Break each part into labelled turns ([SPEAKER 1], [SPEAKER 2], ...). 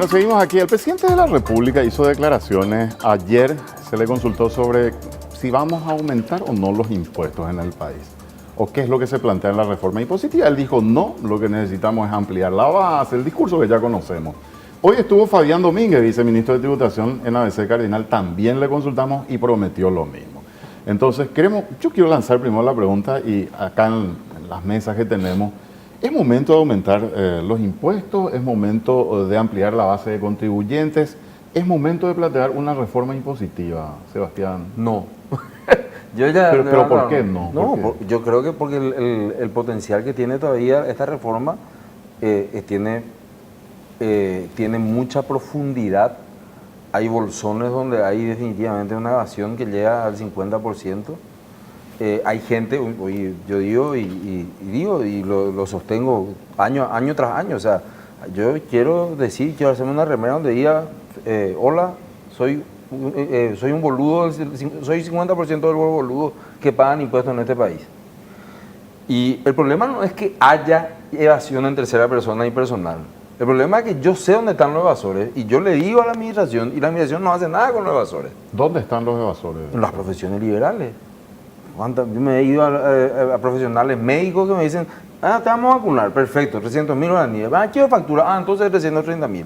[SPEAKER 1] Bueno, seguimos aquí. El presidente de la República hizo declaraciones. Ayer se le consultó sobre si vamos a aumentar o no los impuestos en el país. O qué es lo que se plantea en la reforma impositiva. Él dijo no, lo que necesitamos es ampliar la base, el discurso que ya conocemos. Hoy estuvo Fabián Domínguez, viceministro de Tributación en ABC Cardinal. También le consultamos y prometió lo mismo. Entonces, yo quiero lanzar primero la pregunta y acá en las mesas que tenemos, ¿es momento de aumentar los impuestos? ¿Es momento de ampliar la base de contribuyentes? ¿Es momento de plantear una reforma impositiva, Sebastián?
[SPEAKER 2] No.
[SPEAKER 1] Pero ¿por qué no?
[SPEAKER 2] No, yo creo que porque el potencial que tiene todavía esta reforma tiene mucha profundidad. Hay bolsones donde hay definitivamente una evasión que llega al 50%. Hay gente, yo digo y lo sostengo año tras año. O sea, yo quiero hacerme una remera donde diga, hola, soy un boludo, soy 50% del boludo que pagan impuestos en este país. Y el problema no es que haya evasión en tercera persona y personal. El problema es que yo sé dónde están los evasores y yo le digo a la administración y la administración no hace nada con los evasores.
[SPEAKER 1] ¿Dónde están los evasores?
[SPEAKER 2] En las profesiones liberales. Yo me he ido a profesionales médicos que me dicen, te vamos a vacunar, perfecto, 300.000 guaraníes. Quiero factura, entonces 330.000.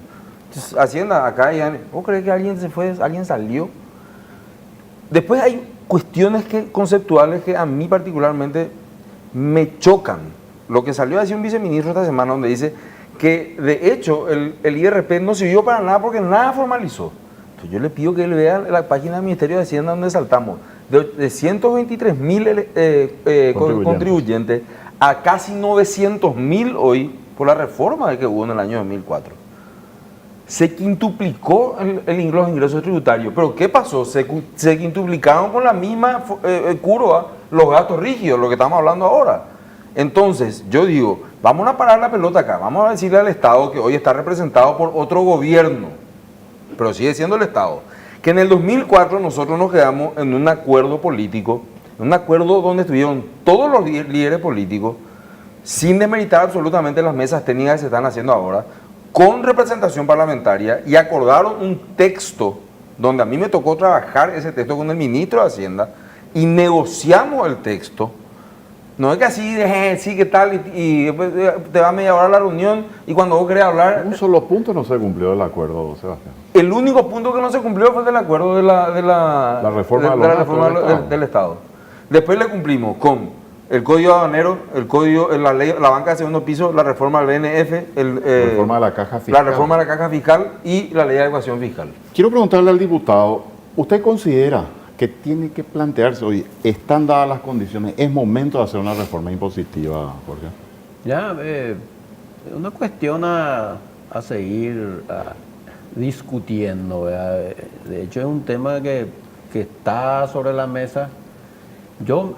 [SPEAKER 2] Hacienda, acá, ¿vos crees que alguien se fue, alguien salió? Después hay cuestiones conceptuales que a mí particularmente me chocan. Lo que salió a decir un viceministro esta semana donde dice que de hecho el IRP no sirvió para nada porque nada formalizó. Entonces yo le pido que él vea la página del Ministerio de Hacienda donde saltamos de 123.000 contribuyentes a casi 900.000 hoy por la reforma que hubo en el año 2004. Se quintuplicó los ingresos tributarios. ¿Pero qué pasó? Se quintuplicaron con la misma curva los gastos rígidos, lo que estamos hablando ahora. Entonces, yo digo, vamos a parar la pelota acá, vamos a decirle al Estado que hoy está representado por otro gobierno, pero sigue siendo el Estado, que en el 2004 nosotros nos quedamos en un acuerdo político, un acuerdo donde estuvieron todos los líderes políticos, sin demeritar absolutamente las mesas técnicas que se están haciendo ahora, con representación parlamentaria, y acordaron un texto donde a mí me tocó trabajar ese texto con el ministro de Hacienda, y negociamos el texto. No es que así, sí, ¿qué tal? Y después te va a media hora a la reunión y cuando vos querés hablar...
[SPEAKER 1] Un solo punto no se cumplió del acuerdo, Sebastián.
[SPEAKER 2] El único punto que no se cumplió fue el del acuerdo de la reforma del Estado. Después le cumplimos con el Código Aduanero, la ley, la banca de segundo piso, la reforma del BNF, la reforma de la Caja Fiscal. La reforma de la Caja Fiscal y la ley de adecuación fiscal.
[SPEAKER 1] Quiero preguntarle al diputado, ¿usted considera que tiene que plantearse hoy, están dadas las condiciones, es momento de hacer una reforma impositiva, Jorge?
[SPEAKER 3] Ya, una cuestión a seguir discutiendo, ¿verdad? De hecho es un tema que está sobre la mesa. Yo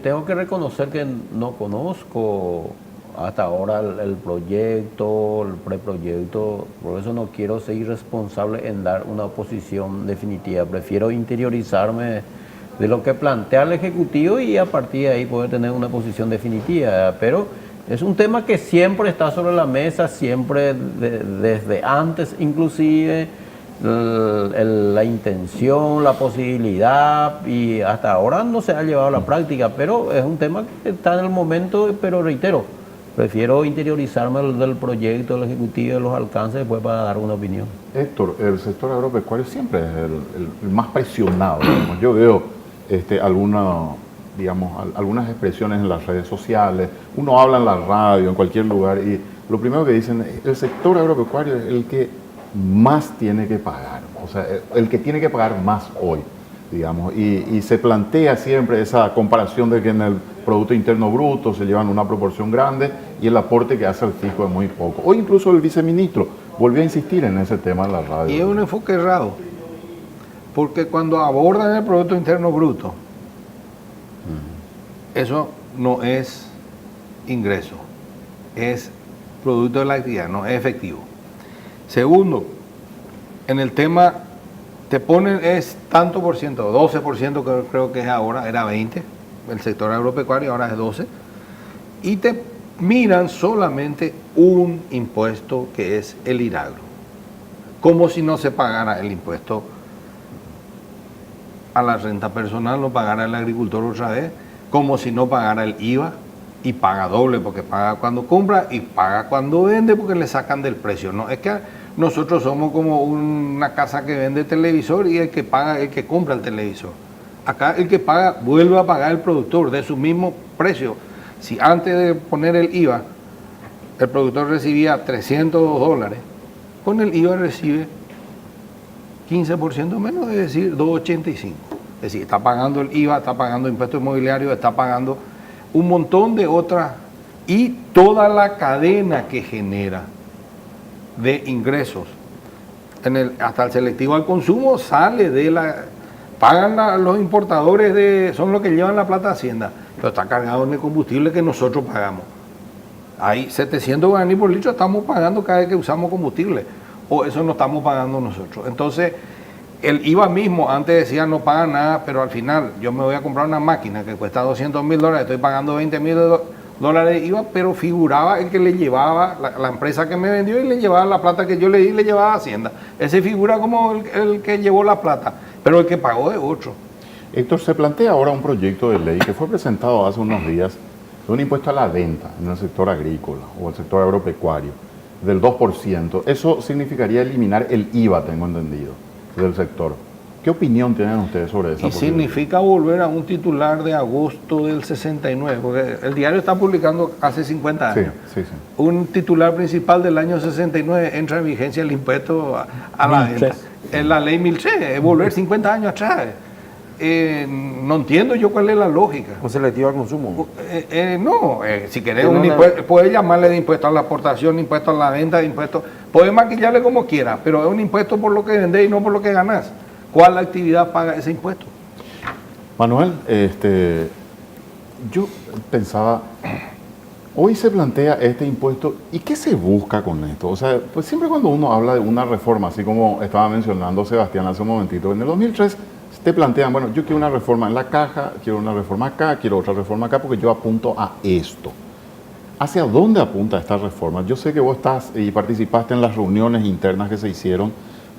[SPEAKER 3] tengo que reconocer que no conozco hasta ahora el proyecto, el preproyecto, por eso no quiero ser irresponsable en dar una posición definitiva. Prefiero interiorizarme de lo que plantea el Ejecutivo y a partir de ahí poder tener una posición definitiva. Pero es un tema que siempre está sobre la mesa, siempre desde antes inclusive, la intención, la posibilidad, y hasta ahora no se ha llevado a la práctica, pero es un tema que está en el momento, pero reitero, prefiero interiorizarme del proyecto, del Ejecutivo, de los alcances, después para dar una opinión.
[SPEAKER 1] Héctor, el sector agropecuario siempre es el más presionado. Digamos. Yo veo algunas expresiones en las redes sociales, uno habla en la radio, en cualquier lugar, y lo primero que dicen, el sector agropecuario es el que más tiene que pagar, o sea, el que tiene que pagar más hoy, digamos, y se plantea siempre esa comparación de que en el Producto Interno Bruto se llevan una proporción grande y el aporte que hace el fisco es muy poco. Hoy incluso el viceministro volvió a insistir en ese tema en la radio.
[SPEAKER 4] Y es un enfoque errado, porque cuando abordan el Producto Interno Bruto, eso no es ingreso, es producto de la actividad, no es efectivo. Segundo, en el tema te ponen es tanto por ciento, 12% que creo que es ahora, era 20%, el sector agropecuario ahora es 12%, y te miran solamente un impuesto que es el IRAGRO. como si no se pagara el impuesto a la renta personal, no pagara el agricultor otra vez, como si no pagara el IVA, y paga doble porque paga cuando compra y paga cuando vende porque le sacan del precio. No es que nosotros somos como una casa que vende televisor y el que paga es el que compra el televisor. Acá el que paga vuelve a pagar el productor de su mismo precio. Si antes de poner el IVA el productor recibía $300, con el IVA recibe 15% menos, es decir, 2.85. Es decir, está pagando el IVA, está pagando impuestos inmobiliarios, está pagando un montón de otras, y toda la cadena que genera de ingresos hasta el selectivo al consumo sale de pagan los importadores, son los que llevan la plata a Hacienda, pero está cargado en el combustible que nosotros pagamos. Hay 700 guaraní por litro, estamos pagando cada vez que usamos combustible, o eso no estamos pagando nosotros. Entonces, el IVA mismo, antes decía no paga nada, pero al final yo me voy a comprar una máquina que cuesta $200.000, estoy pagando $20.000 de IVA, pero figuraba el que le llevaba, la empresa que me vendió y le llevaba la plata que yo le di, le llevaba a Hacienda. Ese figura como el que llevó la plata, pero el que pagó es otro.
[SPEAKER 1] Héctor, se plantea ahora un proyecto de ley que fue presentado hace unos días de un impuesto a la venta en el sector agrícola o el sector agropecuario del 2%. Eso significaría eliminar el IVA, tengo entendido, del sector. ¿Qué opinión tienen ustedes sobre esa posibilidad?
[SPEAKER 4] Significa volver a un titular de agosto del 69, porque el diario está publicando hace 50 años.
[SPEAKER 1] Sí, sí.
[SPEAKER 4] Un titular principal del año 69 entra en vigencia el impuesto a la venta. Es la ley 1003, es volver 50 años atrás. No entiendo yo cuál es la lógica.
[SPEAKER 2] ¿O selectiva al consumo?
[SPEAKER 4] Si querés un impuesto, puedes llamarle de impuesto a la exportación, impuesto a la venta, impuesto, puedes maquillarle como quiera, pero es un impuesto por lo que vendés y no por lo que ganás. ¿Cuál actividad paga ese impuesto?
[SPEAKER 1] Manuel, yo pensaba, hoy se plantea este impuesto, ¿y qué se busca con esto? O sea, pues siempre cuando uno habla de una reforma, así como estaba mencionando Sebastián hace un momentito, en el 2003 te plantean, bueno, yo quiero una reforma en la caja, quiero una reforma acá, quiero otra reforma acá, porque yo apunto a esto. ¿Hacia dónde apunta esta reforma? Yo sé que vos estás y participaste en las reuniones internas que se hicieron,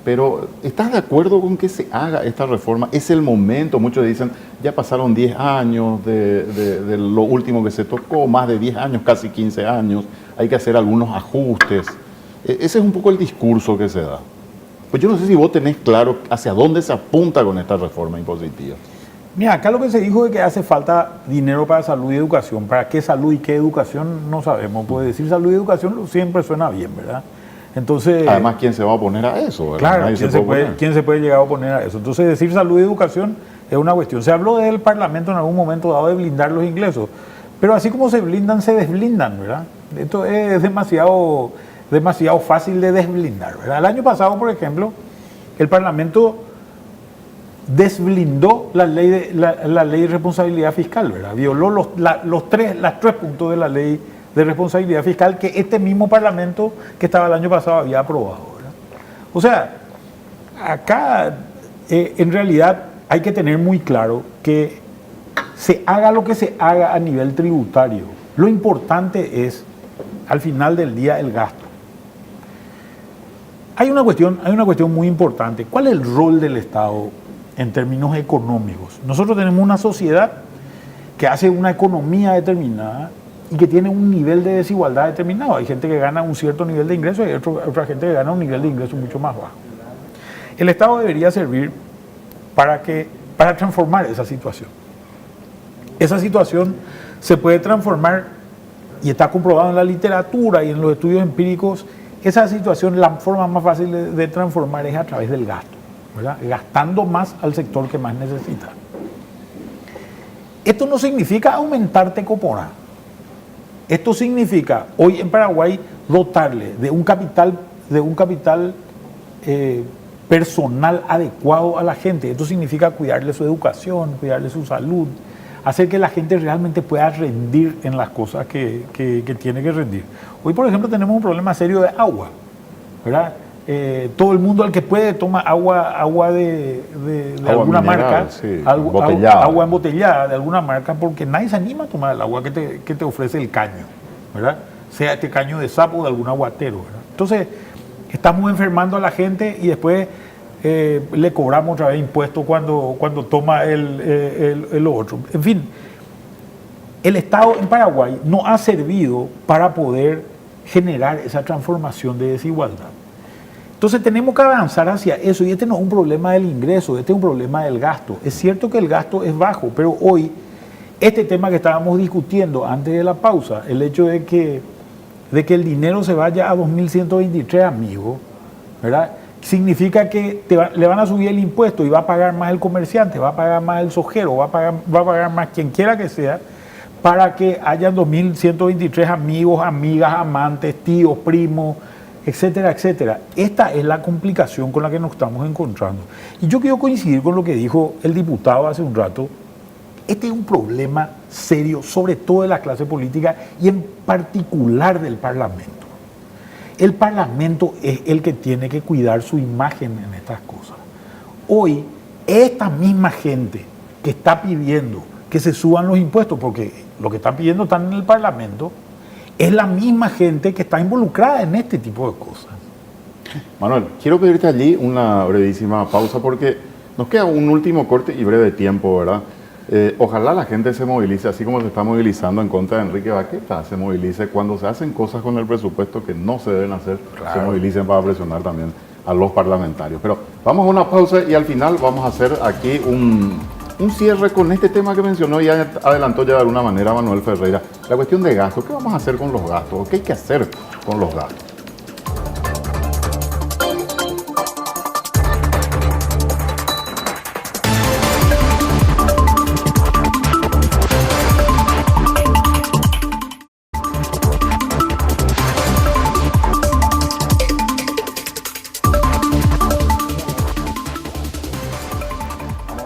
[SPEAKER 1] pero ¿estás de acuerdo con que se haga esta reforma? Es el momento, muchos dicen, ya pasaron 10 años de lo último que se tocó, más de 10 años, casi 15 años, hay que hacer algunos ajustes. Ese es un poco el discurso que se da. Pues yo no sé si vos tenés claro hacia dónde se apunta con esta reforma impositiva.
[SPEAKER 5] Mira, acá lo que se dijo es que hace falta dinero para salud y educación. ¿Para qué salud y qué educación? No sabemos. Pues decir salud y educación siempre suena bien, ¿verdad? Entonces,
[SPEAKER 1] además, ¿quién se va a oponer a eso? ¿Verdad?
[SPEAKER 5] Claro, ¿quién se puede llegar a oponer a eso? Entonces, decir salud y educación es una cuestión. Se habló del Parlamento en algún momento dado de blindar los ingresos, pero así como se blindan, se desblindan, ¿verdad? Esto es demasiado fácil de desblindar, ¿verdad? El año pasado, por ejemplo, el Parlamento desblindó la ley de responsabilidad fiscal, ¿verdad? Violó los tres puntos de la ley de responsabilidad fiscal que este mismo Parlamento que estaba el año pasado había aprobado, ¿verdad? O sea, acá en realidad hay que tener muy claro que se haga lo que se haga a nivel tributario, lo importante es al final del día el gasto. Hay una cuestión muy importante. ¿Cuál es el rol del Estado en términos económicos? Nosotros tenemos una sociedad que hace una economía determinada y que tiene un nivel de desigualdad determinado. Hay gente que gana un cierto nivel de ingreso y hay otra gente que gana un nivel de ingreso mucho más bajo. El Estado debería servir para transformar esa situación. Esa situación se puede transformar, y está comprobado en la literatura y en los estudios empíricos, esa situación, la forma más fácil de transformar es a través del gasto, ¿verdad? Gastando más al sector que más necesita. Esto no significa aumentar Tecopora. Esto significa, hoy en Paraguay, dotarle de un capital personal adecuado a la gente. Esto significa cuidarle su educación, cuidarle su salud, hacer que la gente realmente pueda rendir en las cosas que tiene que rendir. Hoy, por ejemplo, tenemos un problema serio de agua, ¿verdad? Todo el mundo, al que puede, toma agua de alguna
[SPEAKER 1] mineral,
[SPEAKER 5] marca,
[SPEAKER 1] sí,
[SPEAKER 5] agua embotellada de alguna marca, porque nadie se anima a tomar el agua que te ofrece el caño, ¿verdad? Sea este caño de sapo o de algún aguatero, ¿verdad? Entonces, estamos enfermando a la gente y después le cobramos otra vez impuestos cuando toma el otro. En fin, el Estado en Paraguay no ha servido para poder generar esa transformación de desigualdad. Entonces tenemos que avanzar hacia eso, y este no es un problema del ingreso, este es un problema del gasto. Es cierto que el gasto es bajo, pero hoy este tema que estábamos discutiendo antes de la pausa, el hecho de que el dinero se vaya a 2.123 amigos, ¿verdad? Significa que le van a subir el impuesto y va a pagar más el comerciante, va a pagar más el sojero, va a pagar más quien quiera que sea, para que hayan 2.123 amigos, amigas, amantes, tíos, primos, etcétera, etcétera. Esta es la complicación con la que nos estamos encontrando. Y yo quiero coincidir con lo que dijo el diputado hace un rato. Este es un problema serio, sobre todo de la clase política y en particular del Parlamento. El Parlamento es el que tiene que cuidar su imagen en estas cosas. Hoy, esta misma gente que está pidiendo que se suban los impuestos, porque lo que están pidiendo están en el Parlamento, es la misma gente que está involucrada en este tipo de cosas.
[SPEAKER 1] Manuel, quiero pedirte allí una brevísima pausa porque nos queda un último corte y breve tiempo, ¿verdad? Ojalá la gente se movilice, así como se está movilizando en contra de Enrique Baqueta, se movilice cuando se hacen cosas con el presupuesto que no se deben hacer, se movilicen para presionar también a los parlamentarios. Pero vamos a una pausa y al final vamos a hacer aquí un cierre con este tema que mencionó y adelantó ya de alguna manera Manuel Ferreira, la cuestión de gastos. ¿Qué vamos a hacer con los gastos? ¿Qué hay que hacer con los gastos?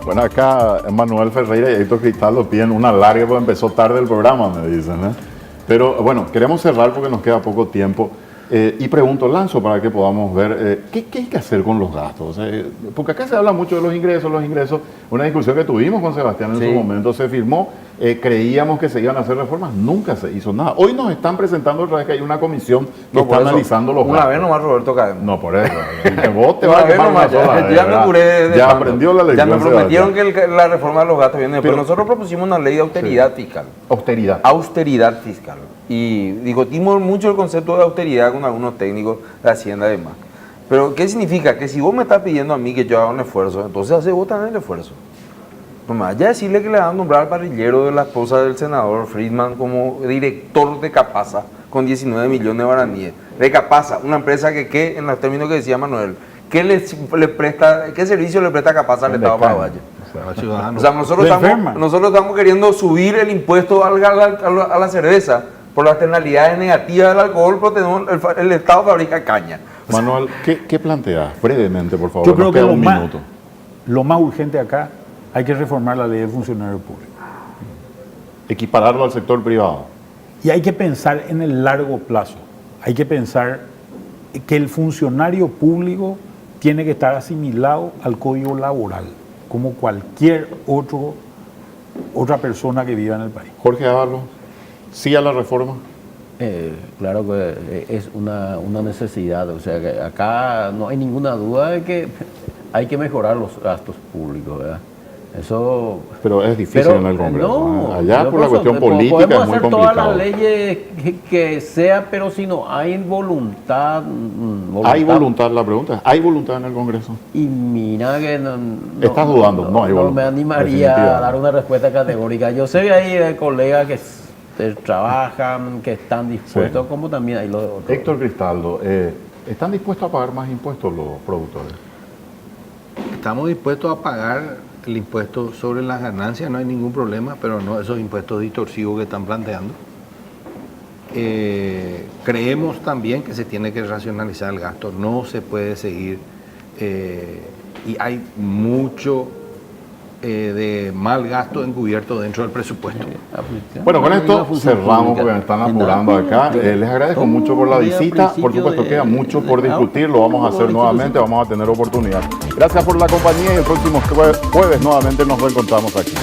[SPEAKER 1] Bueno, acá Manuel Ferreira y Héctor Cristaldo piden una larga porque empezó tarde el programa, me dicen, ¿eh? Pero bueno, queremos cerrar porque nos queda poco tiempo. Y pregunto, lanzo para que podamos ver qué hay que hacer con los gastos. Porque acá se habla mucho de los ingresos. Una discusión que tuvimos con Sebastián en su momento, se firmó, creíamos que se iban a hacer reformas, nunca se hizo nada. Hoy nos están presentando otra vez que hay una comisión que está analizando los gastos.
[SPEAKER 2] Una vez nomás Roberto caemos.
[SPEAKER 1] No, por eso. Que vos te vas a quemar una sola.
[SPEAKER 2] Ya me curé de
[SPEAKER 1] ya
[SPEAKER 2] mando.
[SPEAKER 1] aprendió la lección.
[SPEAKER 2] Ya me prometieron
[SPEAKER 1] Sebastián.
[SPEAKER 2] que la reforma de los gastos viene después.
[SPEAKER 1] Pero
[SPEAKER 2] Nosotros propusimos una ley de austeridad fiscal. Austeridad fiscal. Y discutimos mucho el concepto de austeridad con algunos técnicos de Hacienda y demás. Pero, ¿qué significa? Que si vos me estás pidiendo a mí que yo haga un esfuerzo, entonces hace vos también el esfuerzo. No me vaya a decirle que le van a nombrar al parrillero de la esposa del senador Friedman como director de Capasa con 19 millones de guaraníes. De Capasa, una empresa que en los términos que decía Manuel, ¿qué servicio le presta Capasa al Estado paraguayo? O sea, nosotros estamos queriendo subir el impuesto a la cerveza por las externalidades negativas del alcohol, pero el Estado fabrica caña.
[SPEAKER 1] Manuel, ¿qué planteas? Brevemente, por favor.
[SPEAKER 5] Yo creo que
[SPEAKER 1] minuto.
[SPEAKER 5] lo más urgente acá, hay que reformar la ley de funcionario público.
[SPEAKER 1] Equipararlo al sector privado.
[SPEAKER 5] Y hay que pensar en el largo plazo. Hay que pensar que el funcionario público tiene que estar asimilado al código laboral, como cualquier otra persona que viva en el país.
[SPEAKER 1] Jorge Ábalos, ¿sí a la reforma?
[SPEAKER 3] Claro que es una necesidad, o sea que acá no hay ninguna duda de que hay que mejorar los gastos públicos, ¿verdad? Eso.
[SPEAKER 1] Pero es difícil en el Congreso.
[SPEAKER 3] No,
[SPEAKER 1] allá por la cuestión política es muy
[SPEAKER 3] podemos hacer
[SPEAKER 1] complicado.
[SPEAKER 3] todas las leyes que sea, pero si no hay voluntad.
[SPEAKER 1] ¿Hay voluntad? La pregunta es, ¿hay voluntad en el Congreso?
[SPEAKER 3] Y mira que
[SPEAKER 1] Estás dudando, no hay voluntad.
[SPEAKER 3] No me animaría a dar una respuesta categórica. Yo sé que hay colegas que trabajan, que están dispuestos,
[SPEAKER 1] Sí.
[SPEAKER 3] como también hay los otros.
[SPEAKER 1] Héctor Cristaldo, ¿están dispuestos a pagar más impuestos los productores?
[SPEAKER 4] Estamos dispuestos a pagar el impuesto sobre las ganancias, no hay ningún problema, pero no esos impuestos distorsivos que están planteando. Creemos también que se tiene que racionalizar el gasto, no se puede seguir, y hay mucho de mal gasto encubierto dentro del presupuesto.
[SPEAKER 1] Bueno, con esto cerramos porque me están apurando acá. Les agradezco mucho por la visita. Por supuesto, queda mucho por discutir. Lo vamos a hacer nuevamente. Vamos a tener oportunidad. Gracias por la compañía y el próximo jueves nuevamente nos reencontramos aquí.